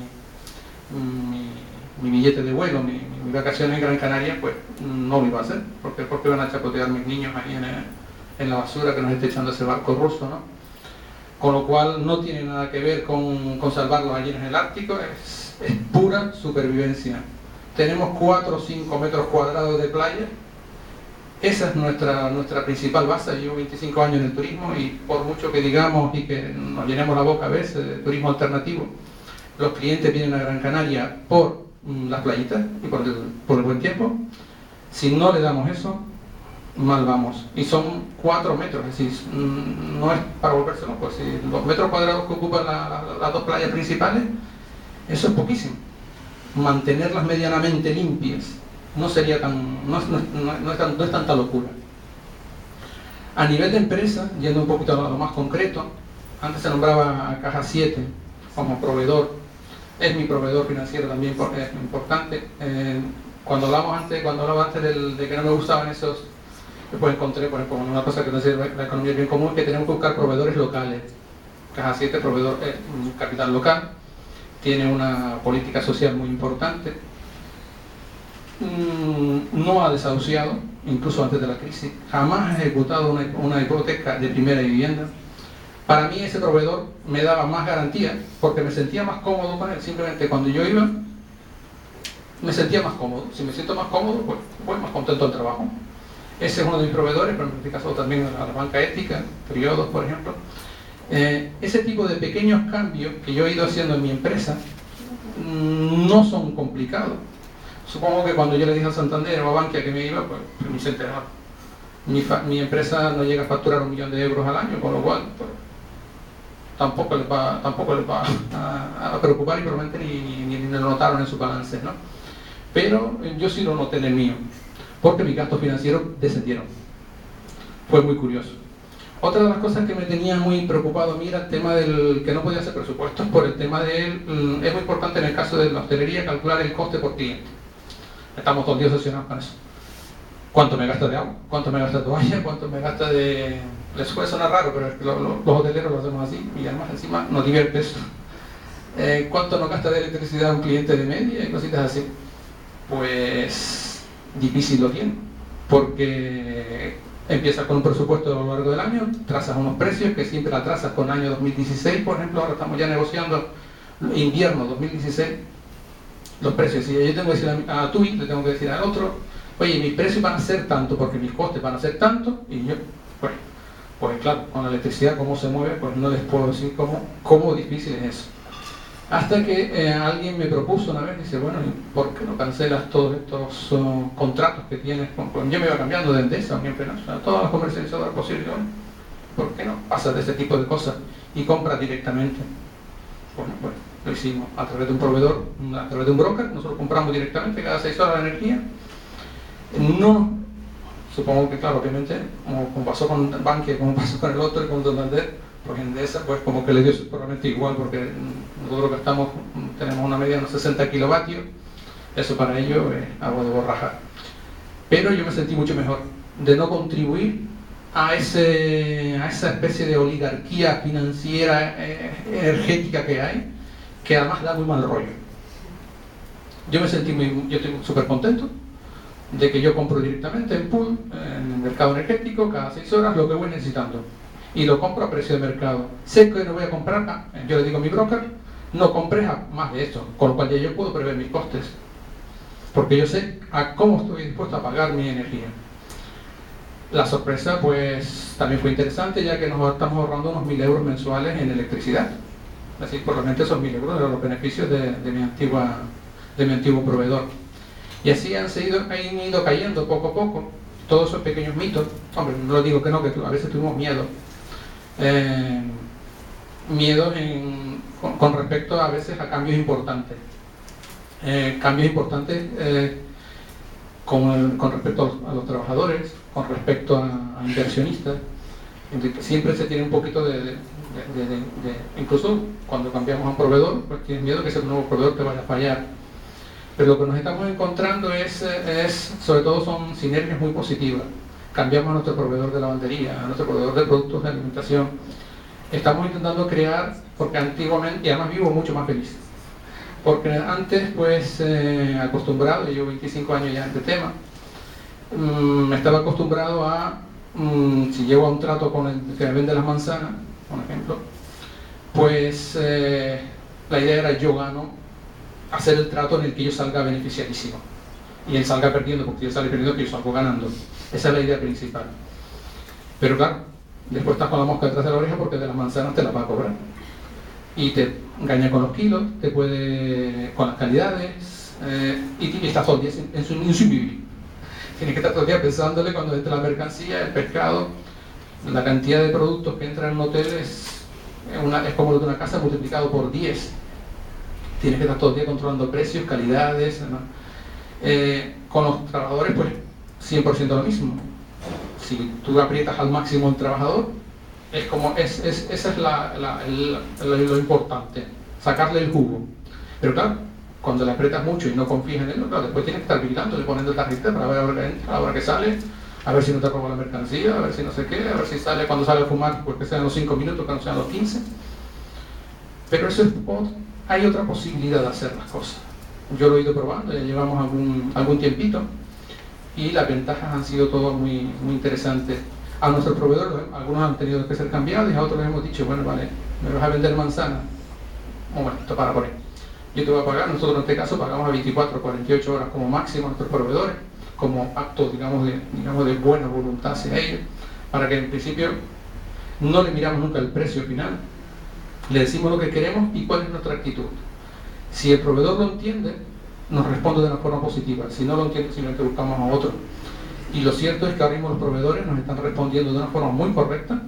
billete de vuelo, mi vacaciones en Gran Canaria, pues no lo iba a hacer, porque van a chapotear mis niños ahí en la basura que nos esté echando ese barco ruso, ¿no? Con lo cual no tiene nada que ver con salvar los ballenas en el Ártico, es pura supervivencia. Tenemos 4 o 5 metros cuadrados de playa Esa es nuestra principal base. Llevo 25 años en el turismo y por mucho que digamos y que nos llenemos la boca a veces de turismo alternativo, los clientes vienen a Gran Canaria por las playitas y por el buen tiempo. Si no le damos eso, mal vamos. Y son 4 metros, es decir, no es para volverse loco. Si los metros cuadrados que ocupan las dos playas principales, eso es poquísimo. Mantenerlas medianamente limpias no sería no es tanta locura. A nivel de empresa, yendo un poquito a lo más concreto, antes se nombraba a Caja 7 como proveedor, es mi proveedor financiero también, es importante. Cuando hablaba antes de que no me gustaban esos, pues encontré, por ejemplo, una cosa que no sé, la economía es bien común, que tenemos que buscar proveedores locales. Caja 7, proveedor, capital local, tiene una política social muy importante. No ha desahuciado, incluso antes de la crisis, jamás ha ejecutado una hipoteca de primera vivienda. Para mí ese proveedor me daba más garantía porque me sentía más cómodo con él. Simplemente cuando yo iba, me sentía más cómodo. Si me siento más cómodo, pues voy más contento al trabajo. Ese es uno de mis proveedores, pero en este caso también a la banca ética, Triodos, por ejemplo. Ese tipo de pequeños cambios que yo he ido haciendo en mi empresa no son complicados. Supongo que cuando yo le dije a Santander o a Bankia que me iba, pues ni se enteraron. Mi empresa no llega a facturar 1 millón de euros al año, con lo cual pues, tampoco les va a preocupar y probablemente ni lo notaron en su balance, ¿no? Pero yo sí lo noté en el mío, porque mis gastos financieros descendieron. Fue muy curioso. Otra de las cosas que me tenía muy preocupado a mí era el tema del que no podía hacer presupuestos por el tema es muy importante en el caso de la hostelería calcular el coste por cliente. Estamos todos los días obsesionados con eso. ¿Cuánto me gasta de agua? ¿Cuánto me gasta de toalla? ¿Cuánto me gasta de...? Les puede sonar raro, pero es que los hoteleros lo hacemos así y además encima nos divierte eso. ¿Cuánto nos gasta de electricidad un cliente de media y cositas así? Pues difícil lo tiene, porque empiezas con un presupuesto a lo largo del año, trazas unos precios que siempre la trazas con el año 2016, por ejemplo, ahora estamos ya negociando invierno 2016, los precios. Si yo tengo que decir a TUI, le tengo que decir al otro, oye, mis precios van a ser tanto porque mis costes van a ser tanto, y yo, pues claro, con la electricidad cómo se mueve, pues no les puedo decir cómo difícil es eso. Hasta que alguien me propuso una vez, dice, bueno, ¿por qué no cancelas todos estos contratos que tienes? Yo me iba cambiando de Endesa, siempre, ¿no? O sea, todas las comercializadoras posibles, ¿no? ¿Por qué no pasas de ese tipo de cosas y compras directamente? Bueno, pues lo hicimos a través de un proveedor, a través de un broker. Nosotros compramos directamente cada 6 horas de energía. No, supongo que claro, obviamente, como pasó con Bankia, como pasó con el otro y con Santander, pues Endesa, pues como que le dio probablemente igual, porque nosotros gastamos, tenemos una media de unos 60 kilovatios, eso para ellos es agua de borraja. Pero yo me sentí mucho mejor de no contribuir a esa especie de oligarquía financiera energética que hay, que además da muy mal rollo. Yo estoy súper contento de que yo compro directamente en pool, en el mercado energético, cada 6 horas lo que voy necesitando. Y lo compro a precio de mercado. Sé que no voy a comprar, yo le digo a mi broker, no compres a más de esto, con lo cual ya yo puedo prever mis costes. Porque yo sé a cómo estoy dispuesto a pagar mi energía. La sorpresa, pues, también fue interesante, ya que nos estamos ahorrando unos 1.000 euros mensuales en electricidad. Es decir, probablemente esos 1.000 euros eran los beneficios de mi antiguo proveedor. Y así han ido cayendo poco a poco todos esos pequeños mitos. Hombre, no digo que no, que a veces tuvimos miedo. Miedos con respecto a veces a cambios importantes. Cambios importantes con respecto a los trabajadores, con respecto a inversionistas. Siempre se tiene un poquito incluso cuando cambiamos a un proveedor, pues tienes miedo que ese nuevo proveedor te vaya a fallar. Pero lo que nos estamos encontrando sobre todo son sinergias muy positivas. Cambiamos a nuestro proveedor de lavandería, a nuestro proveedor de productos de alimentación. Estamos intentando crear, porque antiguamente, y además vivo mucho más feliz. Porque antes, pues, acostumbrado, llevo 25 años ya en este tema, me estaba acostumbrado a, si llego a un trato con el que me vende las manzanas, por ejemplo, pues la idea era yo gano, hacer el trato en el que yo salga beneficiadísimo. y él salga perdiendo, porque si él sale perdiendo, que yo salgo ganando. Esa es la idea principal. Pero claro, después estás con la mosca detrás de la oreja porque de las manzanas te las va a cobrar. Y te engaña con los kilos, te puede con las calidades, y estás todo el día en su vivir. Tienes que estar todo el día pensándole cuando entra la mercancía, el pescado, la cantidad de productos que entran en un hotel es como lo de una casa multiplicado por 10. Tienes que estar todo el día controlando precios, calidades, ¿no? Con los trabajadores, pues 100% lo mismo. Si tú aprietas al máximo el trabajador, esa es lo importante, sacarle el jugo. Pero claro, cuando le aprietas mucho y no confías en él, claro, después tienes que estar vigilándole, poniendo tarjeta para ver a la hora que entra, a la hora que sale, a ver si no te roba la mercancía, a ver si no sé qué, a ver si sale cuando sale a fumar, porque sean los 5 minutos, que no sean los 15. Pero eso hay otra posibilidad de hacer las cosas. Yo lo he ido probando, ya llevamos algún tiempito, y las ventajas han sido todas muy, muy interesantes. A nuestros proveedores, algunos han tenido que ser cambiados y a otros les hemos dicho, bueno, vale, me vas a vender manzana, un momento, para por ahí. Yo te voy a pagar, nosotros en este caso pagamos a 24 o 48 horas como máximo a nuestros proveedores, como acto, digamos, de buena voluntad hacia ellos, para que en principio no le miramos nunca el precio final, le decimos lo que queremos y cuál es nuestra actitud. Si el proveedor lo entiende, nos responde de una forma positiva. Si no lo entiende, simplemente buscamos a otro. Y lo cierto es que ahora mismo los proveedores nos están respondiendo de una forma muy correcta,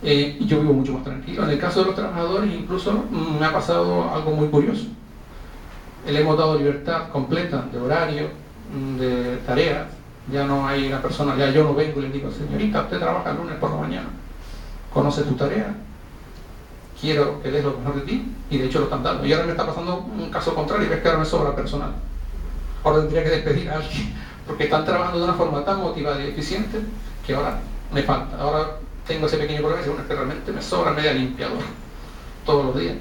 y yo vivo mucho más tranquilo. En el caso de los trabajadores, incluso me ha pasado algo muy curioso. Le hemos dado libertad completa de horario, de tareas. Ya no hay una persona, ya yo no vengo y le digo, señorita, usted trabaja el lunes por la mañana, conoce tu tarea, quiero que des lo mejor de ti, y de hecho lo están dando. Y ahora me está pasando un caso contrario, y ves que ahora me sobra personal. Ahora tendría que despedir a alguien, porque están trabajando de una forma tan motivada y eficiente que ahora me falta. Ahora tengo ese pequeño problema, es que realmente me sobra media limpiadora todos los días.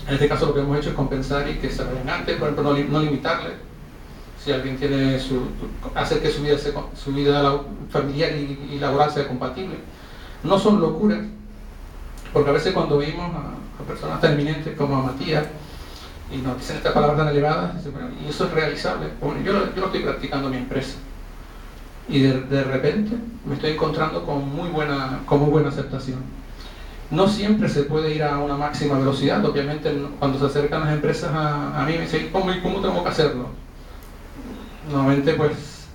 En este caso lo que hemos hecho es compensar y que se vayan antes, por ejemplo, no limitarle. Si alguien tiene hacer que su vida familiar y laboral sea compatible. No son locuras, porque a veces cuando vimos a personas tan eminentes como a Matías y nos dicen estas palabras tan elevadas, y eso es realizable, bueno, yo lo estoy practicando en mi empresa, y de repente me estoy encontrando con muy buena aceptación. No siempre se puede ir a una máxima velocidad, obviamente cuando se acercan las empresas a mí me dicen, ¿cómo tengo que hacerlo? Normalmente pues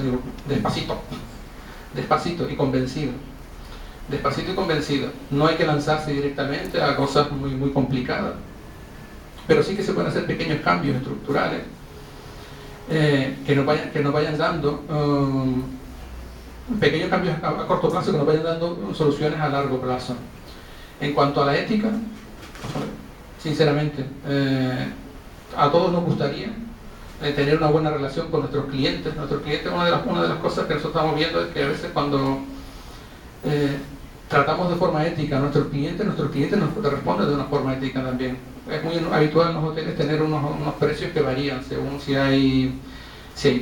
digo, despacito y convencido. Despacito y convencido. No hay que lanzarse directamente a cosas muy, muy complicadas, pero sí que se pueden hacer pequeños cambios estructurales que nos vayan dando pequeños cambios a corto plazo, que nos vayan dando soluciones a largo plazo. En cuanto a la ética, sinceramente, a todos nos gustaría tener una buena relación con nuestros clientes. Una de las cosas que nosotros estamos viendo es que a veces cuando tratamos de forma ética a nuestros clientes nos responden de una forma ética también. Es muy habitual en los hoteles tener unos precios que varían según si hay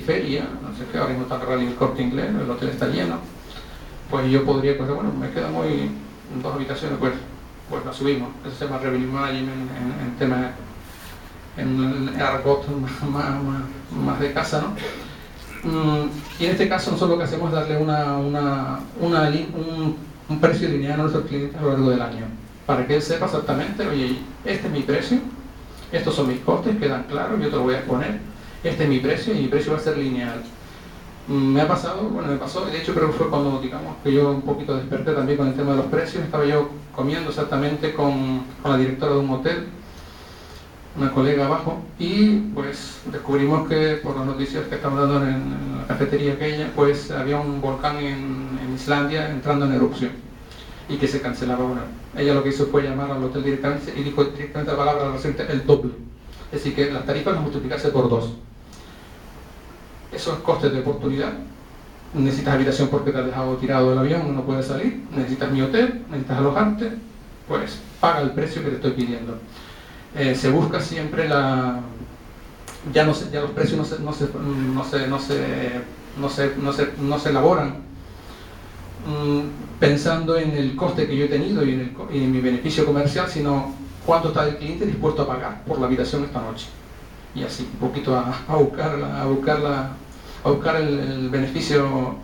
feria, no sé qué, ahora mismo está cerrado el Corte Inglés, el hotel está lleno, pues yo podría pues bueno, me quedan hoy 2 habitaciones, pues la subimos. Eso se llama revenue management en tema, en argot más de casa, ¿no? Y en este caso nosotros lo que hacemos es darle un precio lineal a nuestros clientes a lo largo del año, para que él sepa exactamente, oye, este es mi precio, estos son mis costes, quedan claros, yo te lo voy a exponer, este es mi precio y mi precio va a ser lineal. Me pasó, y de hecho creo que fue cuando, digamos, que yo un poquito desperté también con el tema de los precios. Estaba yo comiendo exactamente con la directora de un hotel, una colega abajo, y pues descubrimos que por las noticias que estaban dando en la cafetería aquella, pues había un volcán en Islandia entrando en erupción y que se cancelaba una. Ella lo que hizo fue llamar al hotel directamente y dijo directamente la palabra el doble, es decir, que las tarifas las multiplicarse por 2. Esos costes de oportunidad. Necesitas habitación porque te has dejado tirado del avión, no puedes salir, necesitas mi hotel, necesitas alojarte, pues paga el precio que te estoy pidiendo. Se busca siempre ya los precios no se elaboran pensando en el coste que yo he tenido y en mi beneficio comercial, sino cuánto está el cliente dispuesto a pagar por la habitación esta noche. y así un poquito a buscar el beneficio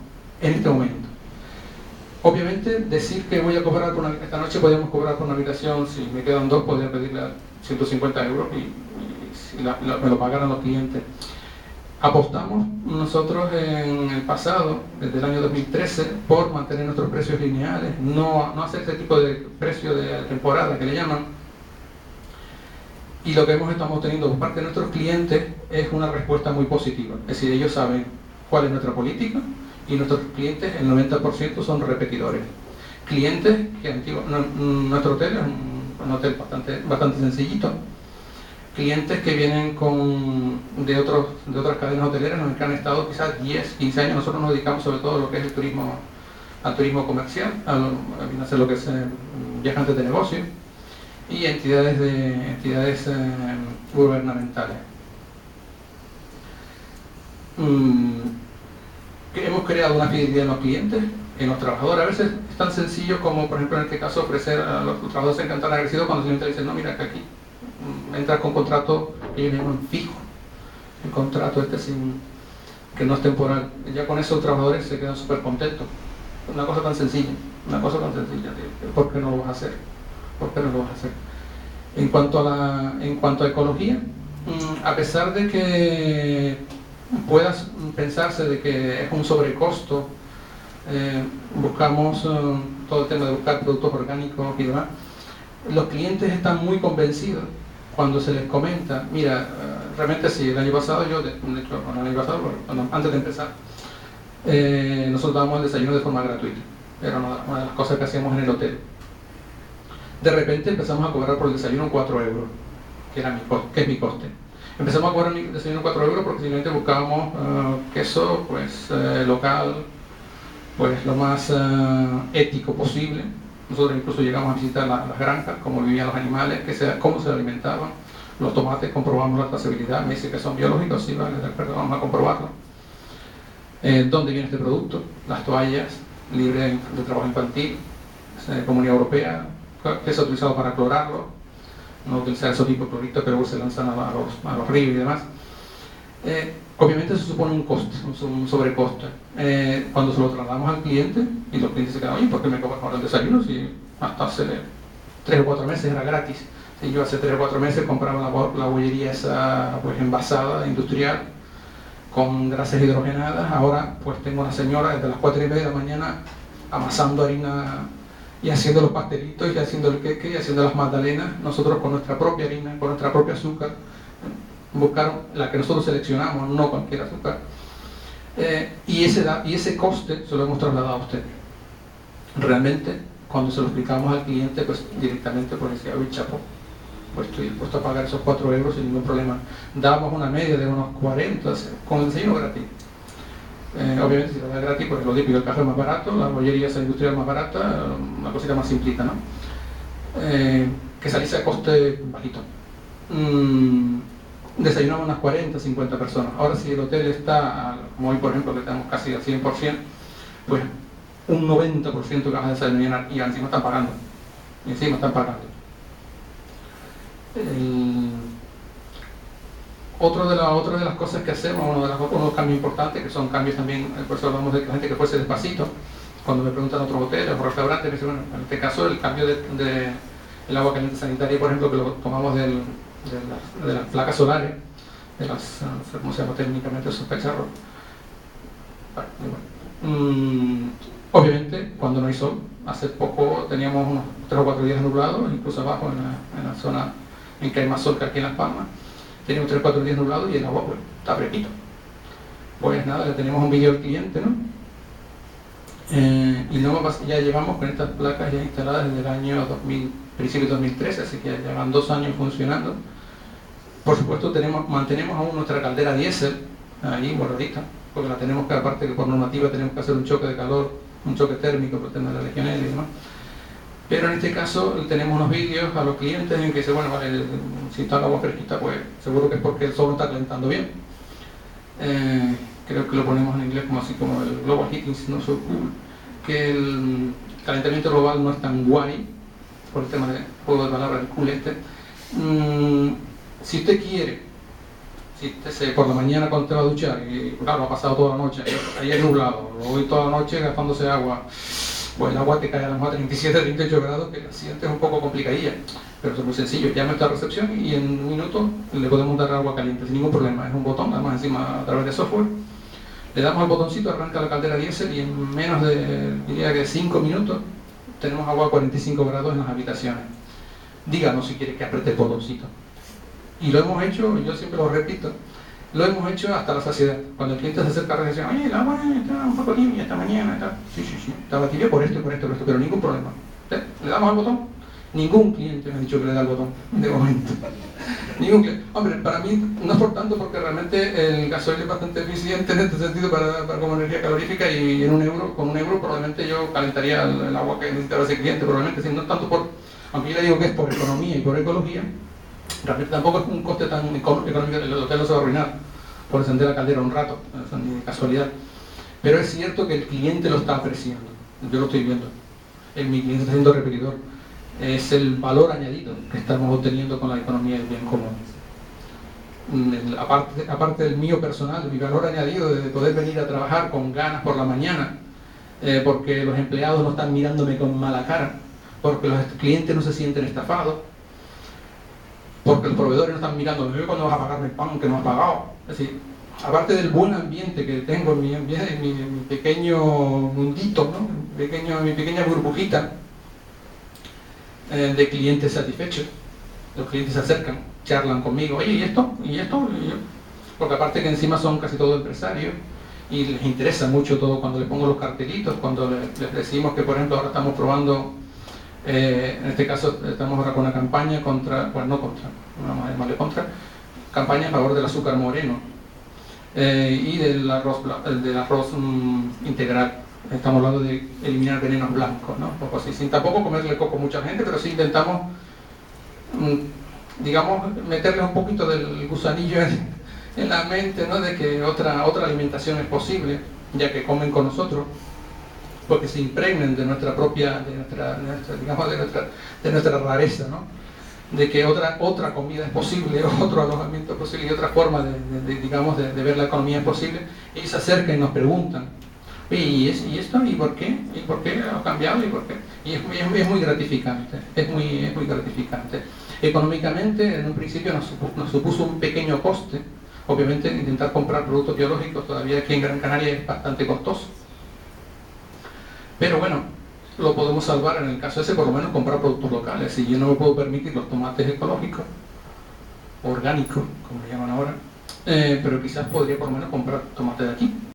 en este momento. Obviamente decir que voy a cobrar esta noche podríamos cobrar por una habitación, si me quedan 2 podría pedirle 150 euros y si me lo pagaran los clientes. Apostamos nosotros en el pasado, desde el año 2013, por mantener nuestros precios lineales, no hacer este tipo de precio de temporada que le llaman. Y lo que estamos teniendo por parte de nuestros clientes es una respuesta muy positiva. Es decir, ellos saben cuál es nuestra política y nuestros clientes, el 90% son repetidores. Clientes que nuestro hotel es un hotel bastante sencillito. Clientes que vienen de otras cadenas hoteleras que han estado quizás 10, 15 años. Nosotros nos dedicamos sobre todo a lo que es al turismo comercial, a hacer lo que es viajantes de negocio y entidades gubernamentales. Hemos creado una fidelidad en los clientes, en los trabajadores. A veces es tan sencillo como, por ejemplo, en este caso, ofrecer a los trabajadores en Cantar agradecidos cuando el cliente dice, no, mira que aquí entras con contrato, ellos le llaman fijo, el contrato que no es temporal. Ya con eso los trabajadores se quedan súper contentos. Una cosa tan sencilla, tío. ¿Por qué no lo vas a hacer? ¿Por qué no lo vas a hacer? En cuanto a ecología, a pesar de que puedas pensarse de que es un sobrecosto, buscamos todo el tema de buscar productos orgánicos y demás. Los clientes están muy convencidos cuando se les comenta, mira, realmente sí, el año pasado antes de empezar, nosotros dábamos el desayuno de forma gratuita, era una de las cosas que hacíamos en el hotel. De repente empezamos a cobrar por el desayuno 4 euros, que es mi coste. Empezamos a cobrar el desayuno 4 euros porque simplemente buscábamos queso local, pues lo más ético posible. Nosotros incluso llegamos a visitar las granjas, cómo vivían los animales, cómo se alimentaban. Los tomates comprobamos la trazabilidad, me dice que son biológicos, sí, vale, de acuerdo, vamos a comprobarlo. ¿Dónde viene este producto? Las toallas libres de trabajo infantil, Comunidad Europea, que se ha utilizado para clorarlo, no utilizar esos tipos de productos que luego se lanzan a los ríos y demás. Obviamente eso supone un coste, un sobrecoste. Cuando se lo trasladamos al cliente y los clientes se quedan, oye, ¿por qué me cobras ahora el desayuno? Si hasta hace 3 o 4 meses era gratis. Si yo hace 3 o 4 meses compraba la bollería esa pues envasada, industrial, con grasas hidrogenadas, ahora pues tengo una señora desde las 4:30 de la mañana amasando harina y haciendo los pastelitos y haciendo el queque y haciendo las magdalenas, nosotros con nuestra propia harina, con nuestra propia azúcar. Buscaron la que nosotros seleccionamos, no cualquier azúcar, y ese coste se lo hemos trasladado a usted. Realmente, cuando se lo explicamos al cliente, pues directamente pues decía, uy, chapo, pues estoy dispuesto a pagar esos 4 euros sin ningún problema. Dábamos una media de unos 40 con el desayuno gratis. Obviamente si lo da gratis, pues lo típico, el café más barato, la bollería esa industrial más barata, una cosita más simplita, ¿no? Que saliese a coste bajito. Desayunamos unas 40, 50 personas. Ahora si el hotel está, como hoy por ejemplo, que estamos casi al 100%, pues un 90% que vas a desayunar y encima están pagando. Otra de las cosas que hacemos, uno de los cambios importantes, que son cambios también, por eso hablamos de la gente que fuese despacito, cuando me preguntan otros hoteles o restaurantes, me dicen, bueno, en este caso el cambio del agua caliente sanitaria, por ejemplo, que lo tomamos de las placas solares, no sé cómo se llama técnicamente esos cacharros. Obviamente, cuando no hay sol, hace poco teníamos unos 3 o 4 días nublados, incluso abajo en la zona en que hay más sol que aquí en Las Palmas, teníamos 3 o 4 días nublados y el agua pues, está fresquito. Pues nada, le tenemos un vídeo al cliente, ¿no? Y luego ya llevamos con estas placas ya instaladas desde el año 2000, principio de 2013, así que ya llevan 2 años funcionando. Por supuesto mantenemos aún nuestra caldera diésel ahí guardadita, porque la tenemos que, aparte que por normativa tenemos que hacer un choque de calor, un choque térmico por el tema de la legionela y demás. Pero en este caso tenemos unos vídeos a los clientes en que dice, bueno, vale, si está el agua fresquita, pues seguro que es porque el sol está calentando bien. Creo que lo ponemos en inglés como así como el global heating is not so cool, que el calentamiento global no es tan guay, por el tema del juego de palabras, el cool este. Si usted quiere Si por la mañana cuando te va a duchar, y claro, ha pasado toda la noche, ayer nublado, hoy toda la noche gastándose agua, pues el agua te cae a lo mejor a 37, 38 grados, que la sientes un poco complicadilla. Pero es muy sencillo, llama a esta recepción y en un minuto le podemos dar agua caliente sin ningún problema. Es un botón, además encima a través de software. Le damos al botoncito, arranca la caldera diésel y en menos de, diría que 5 minutos, tenemos agua a 45 grados en las habitaciones. Díganos si quiere que apriete el botoncito. Y lo hemos hecho, yo siempre lo repito, lo hemos hecho hasta la saciedad. Cuando el cliente se acerca a la recepción, oye, el agua está un poco tibia esta mañana, está. Sí, estaba tibia por esto, pero ningún problema. Le damos al botón. Ningún cliente me ha dicho que le da el botón, de momento. Ningún cliente. Hombre, para mí no es por tanto, porque realmente el gasoil es bastante eficiente en este sentido para como energía calorífica, y con un euro probablemente yo calentaría el agua que necesitaba ese cliente, probablemente, si no tanto por, aunque yo le digo que es por economía y por ecología, realmente tampoco es un coste tan económico, el hotel no se va a arruinar por encender la caldera un rato, ni casualidad. Pero es cierto que el cliente lo está apreciando, yo lo estoy viendo. Mi cliente está siendo repetidor. Es el valor añadido que estamos obteniendo con la economía del bien común. Aparte del mío personal, mi valor añadido de poder venir a trabajar con ganas por la mañana, porque los empleados no están mirándome con mala cara, porque los clientes no se sienten estafados, porque los proveedores no están mirando, ¿cuándo vas a pagarme el pan que no has pagado? Es decir, aparte del buen ambiente que tengo en mi pequeño mundito, ¿no? Mi pequeña burbujita, de clientes satisfechos. Los clientes se acercan, charlan conmigo, oye, ¿y esto? ¿Y esto? ¿Y yo? Porque aparte que encima son casi todos empresarios y les interesa mucho todo. Cuando les pongo los cartelitos, cuando les decimos que, por ejemplo, ahora estamos probando, en este caso estamos ahora con una campaña contra, campaña a favor del azúcar moreno y del arroz integral. Estamos hablando de eliminar venenos blancos, ¿no? Poco así, sin tampoco comerle coco a mucha gente, pero sí intentamos, digamos, meterles un poquito del gusanillo en la mente, ¿no? De que otra alimentación es posible, ya que comen con nosotros, porque se impregnen de nuestra propia, de nuestra rareza, ¿no? De que otra comida es posible, otro alojamiento es posible y otra forma de ver la economía es posible. Ellos se acercan y nos preguntan, ¿y esto? ¿Y por qué? ¿Y por qué ha cambiado? ¿Y por qué? Y es muy gratificante, es muy gratificante. Económicamente, en un principio nos supuso un pequeño coste. Obviamente, intentar comprar productos biológicos todavía aquí en Gran Canaria es bastante costoso. Pero bueno, lo podemos salvar en el caso ese, por lo menos comprar productos locales. Si yo no me puedo permitir los tomates ecológicos, orgánicos, como le llaman ahora, pero quizás podría por lo menos comprar tomate de aquí.